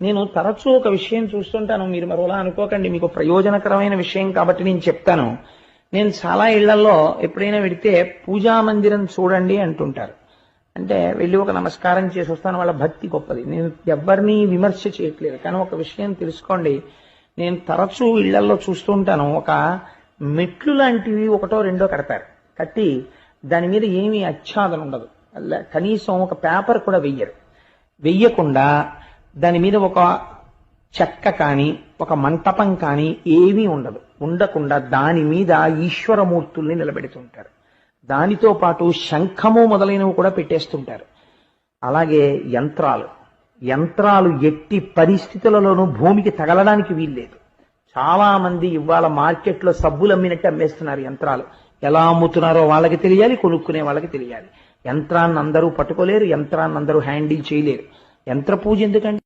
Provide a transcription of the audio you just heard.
నేను తరచూ ఒక విషయం చూస్తుంటాను, మీరు మరోలా అనుకోకండి, మీకు ప్రయోజనకరమైన విషయం కాబట్టి నేను చెప్తాను. నేను చాలా ఇళ్లలో ఎప్పుడైనా వెడితే పూజా మందిరం చూడండి అంటుంటారు. అంటే వెళ్ళి ఒక నమస్కారం చేసి వస్తాను, వాళ్ళ భక్తి గొప్పది. నేను ఎవరిని విమర్శ చేయట్లేదు, కానీ ఒక విషయం తెలుసుకోండి. నేను తరచూ ఇళ్లలో చూస్తూ ఉంటాను, ఒక మెట్లు లాంటివి ఒకటో రెండో కడతారు. కట్టి దాని మీద ఏమీ ఆచ్ఛాదన ఉండదు, కనీసం ఒక పేపర్ కూడా వెయ్యకుండా దాని మీద ఒక చెక్క కానీ ఒక మంటపం కానీ ఏమీ ఉండకుండా దాని మీద ఈశ్వరమూర్తుల్ని నిలబెడుతుంటారు. దానితో పాటు శంఖము మొదలైనవి కూడా పెట్టేస్తుంటారు. అలాగే యంత్రాలు ఎట్టి పరిస్థితులలోనూ భూమికి తగలడానికి వీల్లేదు. చాలా మంది ఇవాళ మార్కెట్లో సబ్బులు అమ్మినట్టు అమ్మేస్తున్నారు యంత్రాలు. ఎలా అమ్ముతున్నారో వాళ్ళకి తెలియాలి, కొనుక్కునే వాళ్ళకి తెలియాలి. యంత్రాన్ని అందరూ పట్టుకోలేరు, యంత్రాన్ని అందరూ హ్యాండిల్ చేయలేరు. యంత్ర పూజ ఎందుకండి?